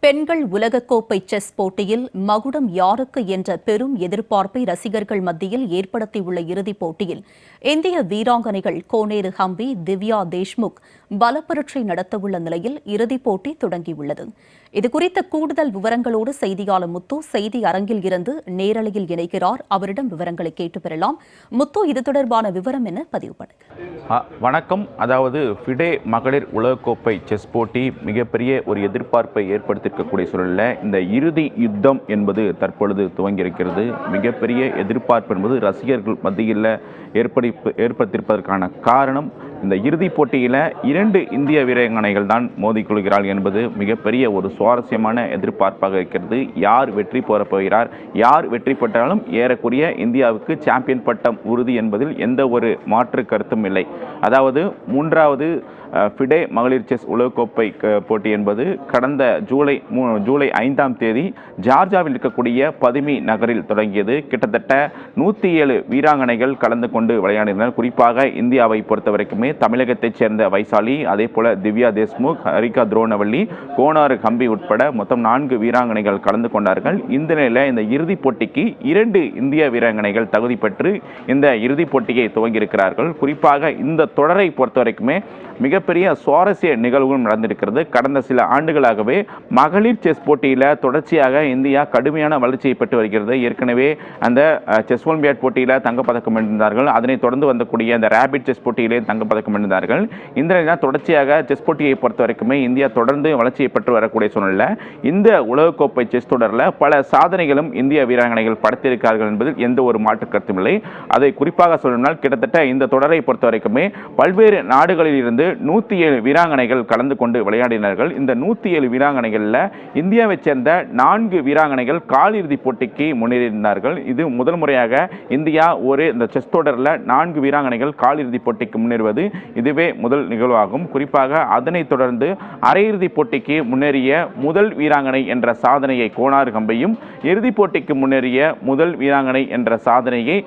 பெண்கள் உலகக்கோப்பை செஸ் போட்டியில் மகுடம் யாருக்கு என்ற பெரும் எதிர்பார்ப்பை ரசிகர்கள் மத்தியில் ஏற்படுத்தியுள்ள இறுதிப் போட்டியில் இந்திய வீராங்கனைகள் கோனேரு ஹம்பி, திவ்யா தேஷ்முக் பலப்பரட்சை நடத்தவுள்ள நிலையில் இறுதிப் போட்டி தொடங்கியுள்ளது. இதுகுறித்த கூடுதல் விவரங்களோடு செய்தியாளர் முத்து செய்தி அரங்கில் இருந்து நேரலையில் இணைகிறார். அவரிடம் விவரங்களை கேட்டு பெறலாம். முத்து, இது தொடர்பான விவரம் என்ன? பதிவு பண்ணுங்க. வணக்கம். அதாவது ஃபிடே மகளிர் உலகக்கோப்பை செஸ் போட்டி மிகப்பெரிய ஒரு எதிர்பார்ப்பை ஏற்படுத்தியிருக்கக்கூடிய சூழலில் இந்த இறுதி யுத்தம் என்பது தற்பொழுது துவங்கியிருக்கிறது. மிகப்பெரிய எதிர்பார்ப்பு என்பது ரசிகர்கள் மத்தியில் ஏற்படுத்தியிருப்பதற்கான காரணம், இந்த இறுதிப் போட்டியில் 2 இந்திய வீராங்கனைகள் தான் மோதிக்கொள்கிறார் என்பது மிகப்பெரிய ஒரு சுவாரஸ்யமான எதிர்பார்ப்பாக இருக்கிறது. யார் வெற்றி பெறப் போகிறார், யார் வெற்றி பெற்றாலும் ஏறக்குறைய இந்தியாவுக்கு சாம்பியன் பட்டம் உறுதி என்பதில் எந்த ஒரு மாற்று கருத்தும் இல்லை. அதாவது 3வது ஃபிடே மகளிர் செஸ் உலகக்கோப்பை போட்டி என்பது கடந்த ஜூலை 5ஆம் தேதி ஜார்ஜியாவில் இருக்கக்கூடிய பதிமி நகரில் தொடங்கியது. கிட்டத்தட்ட 107 வீராங்கனைகள் கலந்து கொண்டு விளையாடினர். குறிப்பாக இந்தியாவை பொறுத்தவரைக்குமே தமிழகத்தைச் சேர்ந்த வைசாலி, அதே போல திவ்யா தேஷ்முக், ஹரிகா துரோணவல்லி, கோனார் ஹம்பி உட்பட மொத்தம் 4 வீராங்கனைகள் கலந்து கொண்டார்கள். இந்த நிலையில் இந்த இறுதிப் போட்டிக்கு 2 இந்திய வீராங்கனைகள் தகுதி பெற்று இந்த இறுதிப் போட்டியை துவங்கியிருக்கிறார்கள். குறிப்பாக இந்த தொடரை பொறுத்தவரைக்குமே மிகப்பெரிய சுவாரஸ்ய நிகழ்வுகளும் நடந்திருக்கிறது. கடந்த சில ஆண்டுகளாகவே மகளிர் செஸ் போட்டியில் தொடர்ச்சியாக இந்தியா கடுமையான வளர்ச்சியை பெற்று வருகிறது. ஏற்கனவே அந்த செஸ் ஒலிம்பியாட் போட்டியில் தங்கப்பதக்கம் வென்றார்கள். அதனைத் தொடர்ந்து வந்தக்கூடிய அந்த ரேபிட் செஸ் போட்டியிலே தங்கப்பதக்கம் வென்றார்கள். இந்த நிலையில் தொடர்ச்சியாக செஸ் போட்டியை பொறுத்த வரைக்குமே இந்தியா தொடர்ந்து வளர்ச்சியை பெற்று வரக்கூடிய சூழ்நிலையில் இந்த உலகக்கோப்பை செஸ் தொடரில் பல சாதனைகளும் இந்திய வீராங்கனைகள் படைத்திருக்கிறார்கள் என்பதில் எந்த ஒரு மாற்று கருத்தும் இல்லை. அதை குறிப்பாக சொல்லணும்னால் கிட்டத்தட்ட இந்த தொடரை பொறுத்த வரைக்குமே பல்வேறு நாடுகளில் இருந்து 107 வீராங்கனைகள் கலந்து கொண்டு விளையாடினார்கள். இந்த 107 வீராங்கனைகளில் இந்தியாவைச் சேர்ந்த 4 வீராங்கனைகள் காலிறுதிப் போட்டிக்கு முன்னேறினார்கள். இது முதல் முறையாக இந்தியா இந்த செஸ் தொடரில் 4 வீராங்கனைகள் காலிறுதிப் போட்டிக்கு முன்னேறுவது இதுவே முதல் நிகழ்வாகும். குறிப்பாக அதனைத் தொடர்ந்து அரையிறுதிப் போட்டிக்கு முன்னேறிய முதல் வீராங்கனை என்ற சாதனையை கோனார் ஹம்பியும், இறுதிப் போட்டிக்கு முன்னேறிய முதல் வீராங்கனை என்ற சாதனையை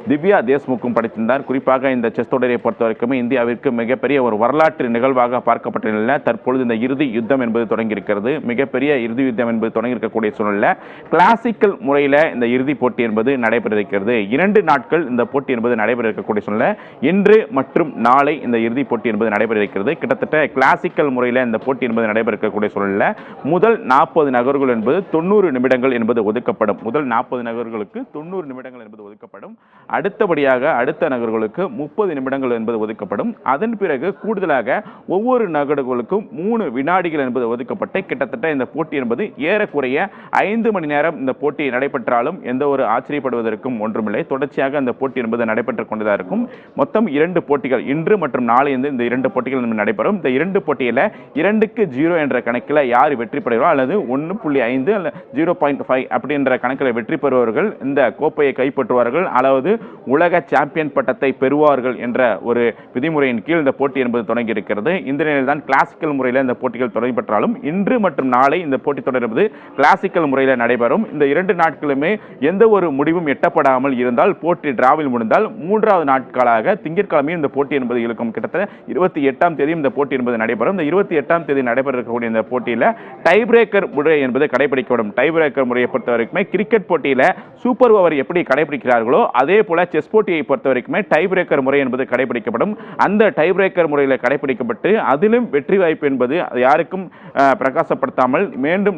திவ்யா தேஷ்முக்கும் படைத்திருந்தார். குறிப்பாக இந்த செஸ் தொடரை பொறுத்தவரைக்குமே இந்தியாவிற்கு மிகப்பெரிய ஒரு வரலாற்று நிகழ்வாக பார்க்கப்பட்ட நிலையில் தற்பொழுது இந்த இறுதி யுத்தம் என்பது தொடங்கியிருக்கிறது. மிகப்பெரிய இறுதி யுத்தம் என்பது தொடங்கியிருக்கக்கூடிய சூழலில் கிளாசிக்கல் முறையில் இந்த இறுதிப் போட்டி என்பது நடைபெற இருக்கிறது. 2 நாட்கள் இந்த போட்டி என்பது நடைபெற இருக்கக்கூடிய சூழலில் இன்று மற்றும் நாளை இந்த இறுதிப் போட்டி என்பது நடைபெற இருக்கிறது. கிட்டத்தட்ட கிளாசிக்கல் முறையில் இந்த போட்டி என்பது நடைபெற இருக்கக்கூடிய சூழலில் முதல் 40 நகர்கள் என்பது 90 நிமிடங்கள் என்பது ஒதுக்கப்படும். முதல் 40 நகர்களுக்கு 90 நிமிடங்கள் என்பது ஒதுக்கப்படும். அடுத்தபடியாக அடுத்த நகர்களுக்கு 30 நிமிடங்கள் என்பது ஒதுக்கப்படும். அதன் பிறகு கூடுதலாக ஒவ்வொரு நகர்களுக்கும் 3 வினாடிகள் என்பது ஒதுக்கப்பட்டு கிட்டத்தட்ட இந்த போட்டி என்பது ஏறக்குறைய 5 மணி நேரம் இந்த போட்டி நடைபெற்றாலும் எந்த ஒரு ஆச்சரியப்படுவதற்கும் ஒன்றுமில்லை. தொடர்ச்சியாக இந்த போட்டி என்பது நடைபெற்றுக் கொண்டுதான் இருக்கும். மொத்தம் 2 போட்டிகள் இன்று மற்றும் நாளை இந்த 2 போட்டிகள் நடைபெறும். இந்த 2 போட்டியில் 2-0 என்ற கணக்கில் யார் வெற்றி பெறுகிறோம் அல்லது 1.5 அல்ல 0.5 அப்படின்ற கணக்கில் வெற்றி பெறுபவர்கள் இந்த கோப்பையை கைப்பற்றுவார்கள், அதாவது உலக சாம்பியன் பட்டத்தை பெறுவார்கள் என்ற ஒரு விதிமுறையின் கீழ் இந்த போட்டி என்பது தொடங்கி இருக்கிறது. இந்த நிலையில் தான் கிளாசிக்கல் முறையில் இந்த போட்டிகள் தொடங்கி பெற்றாலும் இன்று மற்றும் நாளை இந்த போட்டி தொடர் என்பது கிளாசிக்கல் முறையில் நடைபெறும். இந்த 2 நாட்களுமே எந்த ஒரு முடிவும் எட்டப்படாமல் இருந்தால் போட்டி டிராவில் முடிந்தால் 3வது நாட்களாக திங்கட்கிழமையும் இந்த போட்டி என்பது இருக்கும். கிட்டத்தட்ட 28ஆம் தேதி இந்த போட்டி என்பது நடைபெறும். இந்த 28ஆம் தேதி நடைபெற இருக்கக்கூடிய இந்த போட்டியில் டை பிரேக்கர் முறை என்பது கடைபிடிக்கப்படும். டை பிரேக்கர் முறையை பொறுத்த வரைக்குமே கிரிக்கெட் போட்டியில் சூப்பர் ஓவர் எப்படி கடைபிடிக்கிறார்களோ அதே போல செஸ் போட்டியை பொறுத்த வரைக்குமே டை பிரேக்கர் முறை என்பது கடைபிடிக்கப்படும். அந்த டை பிரேக்கர் முறையில் கடைபிடிக்கப்பட்டு அதிலும் வெற்றி வாய்ப்பு என்பது யாருக்கும் பிரகாசப்படுத்தாமல் மீண்டும்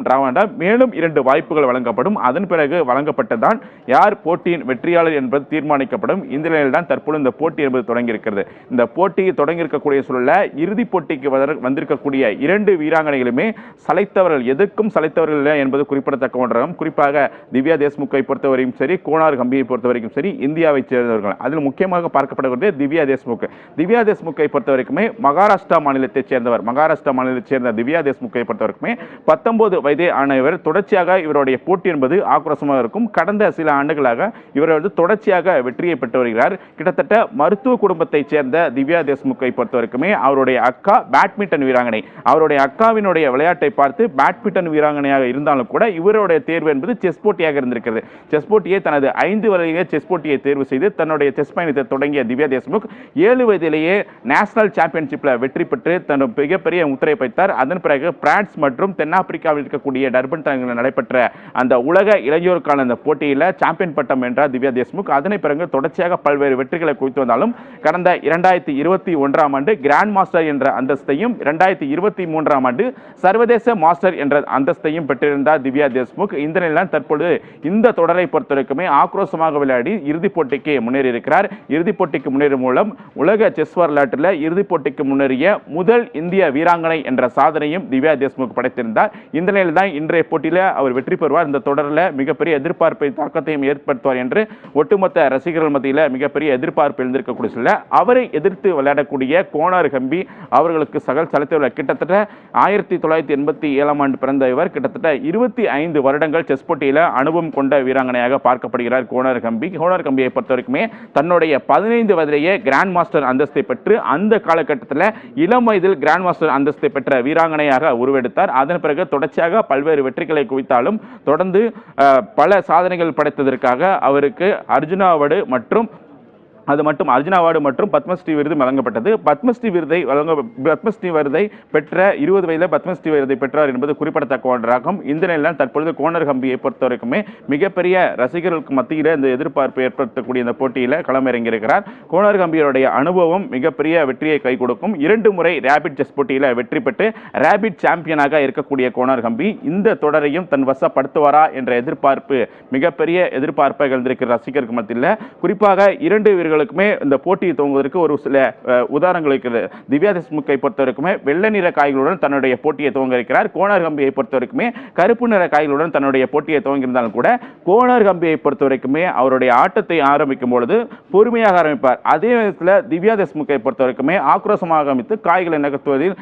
மேலும் 2 வாய்ப்புகள் வழங்கப்படும். அதன் பிறகு வழங்கப்பட்டதான் யார் போட்டியின் வெற்றியாளர் என்பது தீர்மானிக்கப்படும். இந்த நிலையில் தான் தற்போது இந்த போட்டி என்பது தொடங்கியிருக்கிறது. இந்த போட்டி தொடங்கியிருக்கக்கூடிய சூழலில் இறுதிப் போட்டிக்கு வந்திருக்கக்கூடிய 2 வீராங்கனைகளுமே சளைத்தவர்கள், எதற்கும் சளைத்தவர்கள் இல்லை என்பது குறிப்பிடத்தக்க ஒன்றாகும். குறிப்பாக திவ்யா தேஷ்முக்கை பொறுத்தவரையும் சரி, கோனார் ஹம்பியை பொறுத்தவரைக்கும் சரி இந்தியாவை சேர்ந்தவர்கள். அதில் முக்கியமாக பார்க்கப்படுவது திவ்யா தேஷ்முக். திவ்யா தேஷ்முக்கை பொறுத்தவரைக்குமே மகாராஷ்டிரா மாநிலத்தைச் சேர்ந்தவர். மகாராஷ்டிரா மாநிலத்தைச் சேர்ந்த திவ்யா தேஷ்முக்கை பொறுத்தவரைக்குமே 19 வயதே ஆன இவர் தொடர்ச்சியாக இவருடைய போட்டி என்பது ஆக்ரோஷமாக இருக்கும். கடந்த சில ஆண்டுகளாக இவர் தொடர்ச்சியாக வெற்றியை பெற்று வருகிறார். கிட்டத்தட்ட மருத்துவ குடும்பத்தைச் சேர்ந்த திவ்யா தேஷ்முக்கை பொறுத்தவரைக்குமே அவருடைய அக்கா பேட்மிண்டன் வீராங்கனை. அவருடைய அக்காவினுடைய விளையாட்டை பார்த்து பேட்மிண்டன் வீராங்கனையாக இருந்தாலும் கூட இவருடைய தேர்வு என்பது செஸ் போட்டியாக இருந்திருக்கிறது. செஸ் போட்டியை தனது 5 வயதிலே செஸ் போட்டியை தேர்வு செய்து தன்னுடைய செஸ் பயணத்தை தொடங்கிய திவ்யா தேஷ்முக் 7 வயதிலேயே நேஷனல் சாம்பியன்ஷிப்பில் வெற்றி பெற்று தன் மிகப்பெரிய முத்திரை வைத்தார். அதன் பிறகு பிரான்ஸ் மற்றும் தென்னாப்பிரிக்காவில் இருக்கக்கூடிய டர்பன் தளங்களில் நடைபெற்ற அந்த உலக இளையோருக்கான அந்த போட்டியில் சாம்பியன் பட்டம் வென்றார் திவ்யா தேஷ்முக். அதனை பிறகு தொடர்ச்சியாக பல்வேறு வெற்றிகளை குவித்து வந்தாலும் கடந்த 2021ஆம் ஆண்டு கிராண்ட் மாஸ்டர் என்ற அந்தஸ்தையும் 2023ஆம் ஆண்டு சர்வதேச மாஸ்டர் என்ற அந்தஸ்தையும் பெற்றிருந்தார் திவ்யா தேஷ்முக். இந்த நிலையில் தற்பொழுது இந்த தொடரை பொறுத்தவரைக்குமே ஆக்ரோஷமாக விளையாடி இறுதிப் போட்டிக்கு முன்னேறி இருக்கிறார். இறுதிப் போட்டிக்கு முன்னேறும் மூலம் உலக செஸ் வரலாற்றில் இறுதிப் போட்டிக்கு முன்னேறிய முதல் இந்திய வீராங்கனை என்ற சாதனையும் திவ்யா தேஷ்முக் படைத்திருந்தார். இந்த நிலையில் தான் இன்றைய போட்டியில் அவர் வெற்றி பெறுவார். இந்த தொடரில் மிகப்பெரிய எதிர்பார்ப்பை தாக்கத்தையும் ஏற்படுத்துவார் என்று ஒட்டுமொத்த ரசிகர்கள் மத்தியில் மிகப்பெரிய எதிர்பார்ப்பு எழுந்திருக்கக்கூடிய சூழலில் அவரை எதிர்த்து விளையாடக்கூடிய கோனார் ஹம்பி அவர்களுக்கு சகல் சலத்தை கிட்டத்தட்ட 1987ஆம் ஆண்டு பிறந்த இவர் கிட்டத்தட்ட 25 வருடங்கள் செஸ் போட்டியில் அனுபவம் கொண்ட வீராங்கனையாக பார்க்கப்படுகிறார் கோனார் ஹம்பி. கோனார் ஹம்பியை பொறுத்தவரைக்குமே தன்னுடைய 15 வயதிலேயே கிராண்ட் மாஸ்டர் அந்தஸ்தை பெற்று அந்த காலகட்டத்தில் இளம் வயதில் கிராண்ட் மாஸ்டர் அந்தஸ்தை பெற்ற வீராங்கனையாக உருவெடுத்தார். அதன் பிறகு தொடர்ச்சியாக பல்வேறு வெற்றிகளை குவித்தாலும் தொடர்ந்து பல சாதனைகள் படைத்ததற்காக அவருக்கு அர்ஜுனா அவார்டு மற்றும் அர்ஜுனா அவார்டு மற்றும் பத்மஸ்ரீ விருது வழங்கப்பட்டது. பத்மஸ்ரீ விருதை பெற்ற 20 வயதில் பத்மஸ்ரீ விருதை பெற்றார் என்பது குறிப்பிடத்தக்க ஒன்றாகும். இந்த நிலையில் தற்பொழுது கோனார் ஹம்பியை பொறுத்தவரைக்குமே மிகப்பெரிய ரசிகர்களுக்கு மத்தியில் இந்த எதிர்பார்ப்பு ஏற்படுத்தக்கூடிய இந்த போட்டியில் களமிறங்கியிருக்கிறார். கோனார் ஹம்பியுடைய அனுபவம் மிகப்பெரிய வெற்றியை கை கொடுக்கும். 2 முறை ரேபிட் செஸ் போட்டியில் வெற்றி பெற்று ரேபிட் சாம்பியனாக இருக்கக்கூடிய கோனார் ஹம்பி இந்த தொடரையும் தன் வசப்படுத்துவாரா என்ற எதிர்பார்ப்பு மிகப்பெரிய எதிர்பார்ப்பை எழுந்திருக்கிற ரசிகர்களுக்கு மத்தியில் குறிப்பாக 2 வீரர்களுக்குமே இந்த போட்டியை துவங்குவதற்கு ஒரு சில உதாரணங்கள் இருக்கிறது. திவ்யா தேஷ்முக்கை பொறுத்தவரைக்குமே வெள்ளை நிற காய்களுடன் தன்னுடைய போட்டியை துவங்க இருக்கிறார். கோனார் ஹம்பியை பொறுத்தவரைக்குமே கருப்பு நிற காய்களுடன் தன்னுடைய போட்டியை துவங்கியிருந்தாலும் கூட கோனார் ஹம்பியை பொறுத்தவரைக்குமே அவருடைய ஆட்டத்தை ஆரம்பிக்கும் பொழுது பொறுமையாக ஆரம்பிப்பார். அதே நேரத்தில் திவ்யா தேஷ்முக்கை பொறுத்தவரைக்குமே ஆக்ரோஷமாக ஆரம்பித்து காய்களை நகர்த்துவதில்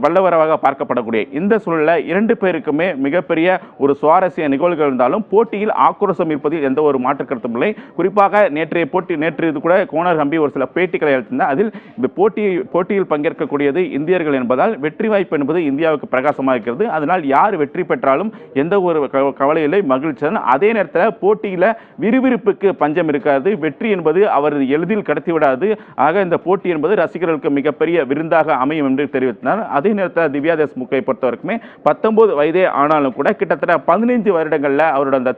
வல்லவராக பார்க்கப்படக்கூடிய இந்த சூழலில் 2 பேருக்குமே மிகப்பெரிய ஒரு சுவாரஸ்ய நிகழ்வுகள் இருந்தாலும் போட்டியில் ஆக்ரோஷம் இருப்பதில் எந்த ஒரு மாற்று கருத்தும் இல்லை. குறிப்பாக நேற்று கூட கோனார் ஹம்பி ஒரு சில பேட்டிகளை அளித்திருந்தார். அதில் இந்த போட்டியில் பங்கேற்கக்கூடியது இந்தியர்கள் என்பதால் வெற்றி வாய்ப்பு என்பது இந்தியாவுக்கு பிரகாசமாக இருக்கிறது. அதனால் யார் வெற்றி பெற்றாலும் எந்த ஒரு கவலை இல்லை, மகிழ்ச்சி. அதே நேரத்தில் போட்டியில் விறுவிறுப்புக்கு பஞ்சம் இருக்காது. வெற்றி என்பது அவர் எளிதில் கடத்திவிடாது. ஆக இந்த போட்டி என்பது ரசிகர்களுக்கு மிகப்பெரிய விருந்தாக அமையும் என்று தெரிவித்தார். அதே நேரத்தில் திவ்யா தேஷ்முக்கை பொறுத்தவரைக்குமே 19 வயதே ஆனாலும் கூட கிட்டத்தட்ட 15 வருடங்களில் அவரோட அந்த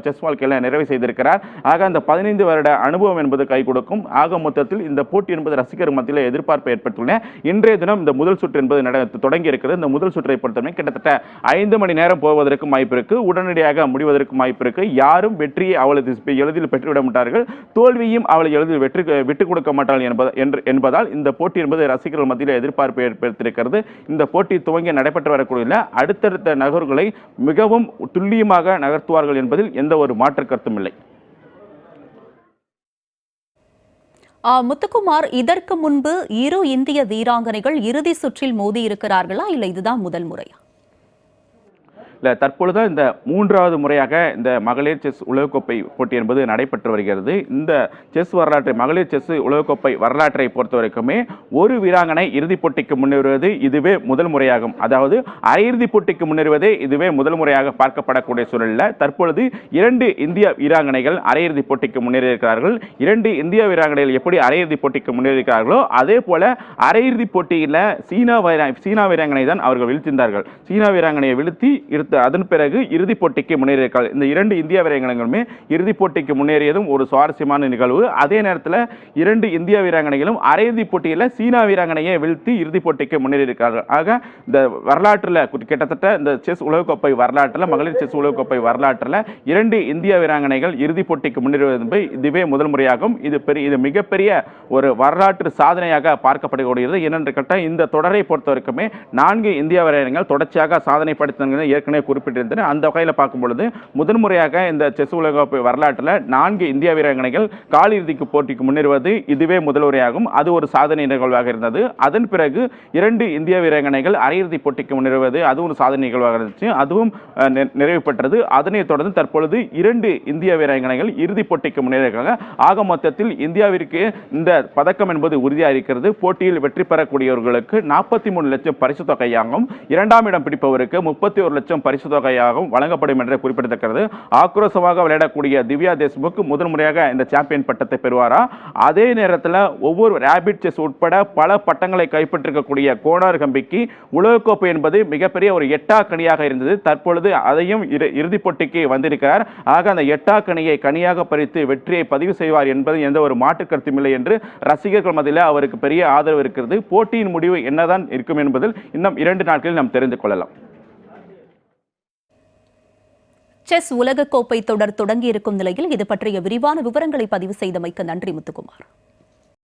செஸ் வாழ்க்கையில் நிறைவு செய்திருக்கிறார். ஆக அந்த 15 வருட அனுபவம் என்பது கை கொடுக்கும். ஆக மொத்தத்தில் இந்த போட்டி என்பது ரசிகர் மத்தியில் எதிர்பார்ப்பை ஏற்பட்டுள்ள இன்றைய தினம் இந்த முதல் சுற்று என்பது தொடங்கி இருக்கிறது. இந்த முதல் சுற்றை பொறுத்தவரை கிட்டத்தட்ட 5 மணி நேரம் போவதற்கும் வாய்ப்பு இருக்கு, உடனடியாக முடிவதற்கும் வாய்ப்பு இருக்கு. யாரும் வெற்றியை அவளது எளிதில் பெற்றுவிட மாட்டார்கள், தோல்வியும் அவளை எளிதில் விட்டுக் கொடுக்க மாட்டார்கள் என்பதால் இந்த போட்டி என்பது ரசிகர்கள் மத்தியில் எதிர்பார்ப்பை ஏற்படுத்தியிருக்கிறது. இந்த போட்டி துவங்கி நடைபெற்று வரக்கூடிய அடுத்தடுத்த நகர்வுகளை மிகவும் துல்லியமாக நகர்த்துவார்கள் என்பதில் எந்த ஒரு மாற்று கருத்தும் இல்லை. முத்துக்குமார், இதற்கு முன்பு 2 இந்திய வீராங்கனைகள் இறுதி சுற்றில் மோதியிருக்கிறார்களா, இல்லை இதுதான் முதல் முறையா? இல்லை, தற்பொழுது இந்த 3வது முறையாக இந்த மகளிர் செஸ் உலகக்கோப்பை போட்டி என்பது நடைபெற்று வருகிறது. இந்த செஸ் வரலாற்றை மகளிர் செஸ் உலகக்கோப்பை வரலாற்றை பொறுத்த வரைக்குமே ஒரு வீராங்கனை இறுதிப் போட்டிக்கு முன்னேறுவது இதுவே முதல் முறையாகும். அதாவது அரையிறுதிப் போட்டிக்கு முன்னேறுவதே இதுவே முதல் முறையாக பார்க்கப்படக்கூடிய சூழலில் தற்பொழுது 2 இந்திய வீராங்கனைகள் அரையிறுதிப் போட்டிக்கு முன்னேறியிருக்கிறார்கள். 2 இந்திய வீராங்கனைகள் எப்படி அரையிறுதிப் போட்டிக்கு முன்னேறியிருக்கிறார்களோ அதே போல அரையிறுதிப் போட்டியில் சீனா வீராங்கனை தான் அவர்கள் வீழ்த்தினார்கள். சீனா வீராங்கனையை வீழ்த்தி அதன் பிறகு இறுதிப் போட்டிக்கு முன்னேறியிருக்கிறார்கள். இந்த 2 இந்திய வீராங்கனைகளுமே இறுதிப் போட்டிக்கு முன்னேறியதும் ஒரு சுவாரஸ்யமான நிகழ்வு. அதே நேரத்தில் 2 இந்திய வீராங்கனைகளும் அரையிறுதிப் போட்டியில் சீனா வீராங்கனையை வீழ்த்தி இறுதிப் போட்டிக்கு முன்னேறியிருக்கிறார்கள். ஆக இந்த வரலாற்றில் கிட்டத்தட்ட இந்த செஸ் உலகக்கோப்பை வரலாற்றில் மகளிர் செஸ் உலகக்கோப்பை வரலாற்றில் 2 இந்திய வீராங்கனைகள் இறுதிப் போட்டிக்கு முன்னேறுவது இதுவே முதல் முறையாகும். இது மிகப்பெரிய ஒரு வரலாற்று சாதனையாக பார்க்கப்படுகிறது. ஏனென்று கேட்டால் இந்த தொடரை பொறுத்தவரைக்குமே 4 இந்திய வீராங்கனைகள் தொடர்ச்சியாக சாதனை படைத்தவர்கள் ஏற்கனவே குறிப்பிட்டிருந்தன. அந்த வகையில் பார்க்கும் பொழுது முதன்முறையாக இந்த செஸ் உலகக்கோப்பை வரலாற்றில் 4 இந்திய வீராங்கனைகள் காலிறுதிக்கு போட்டிக்கு முன்னேறுவது இதுவே முதல் முறையாகும். அது ஒரு சாதனை நிகழ்வாக இருந்தது. அதன் பிறகு 2 இந்திய வீராங்கனைகள் அரையிறுதி போட்டிக்கு முன்னேறுவது அது ஒரு சாதனை நிகழ்வாக இருந்துச்சு. அதுவும் நிறைவு பெற்றது. அதனைத் தொடர்ந்து தற்பொழுது 2 இந்திய வீராங்கனைகள் இறுதிப் போட்டிக்கு முன்னேறியிருக்காங்க. ஆக மொத்தத்தில் இந்தியாவிற்கு இந்த பதக்கம் என்பது உறுதியாக இருக்கிறது. போட்டியில் வெற்றி பெறக்கூடியவர்களுக்கு 43 லட்சம் பரிசு தொகையாகவும் 2ஆம் இடம் பிடிப்பவருக்கு 31 லட்சம் பரிசு தொகையாகவும் வழங்கப்படும் என்று குறிப்பிடத்தக்கது. ஆக்ரோஷமாக விளையாடக்கூடிய திவ்யா தேஷ்முக் முதல் முறையாக இந்த சாம்பியன் பட்டத்தை பெறுவாரா? அதே நேரத்தில் ஒவ்வொரு ரேபிட் செஸ் உட்பட பல பட்டங்களை கைப்பற்றிருக்கக்கூடிய கோனார் ஹம்பிக்கு உலகக்கோப்பை என்பது மிகப்பெரிய ஒரு எட்டாக்கணியாக இருந்தது. தற்பொழுது அதையும் இறுதிப் போட்டிக்கு வந்திருக்கிறார். ஆக அந்த எட்டாக்கணியை கனியாக பறித்து வெற்றியை பதிவு செய்வார் என்பது எந்த ஒரு மாற்று கருத்தும் இல்லை என்று ரசிகர்கள் மத்தியில் அவருக்கு பெரிய ஆதரவு இருக்கிறது. போட்டியின் முடிவு என்னதான் இருக்கும் என்பதில் இன்னும் 2 நாட்களில் நாம் தெரிந்து கொள்ளலாம். செஸ் உலகக்கோப்பை தொடர் தொடங்கியிருக்கும் நிலையில் இது பற்றிய விரிவான விவரங்களை பதிவு செய்தமைக்கு நன்றி முத்துக்குமார்.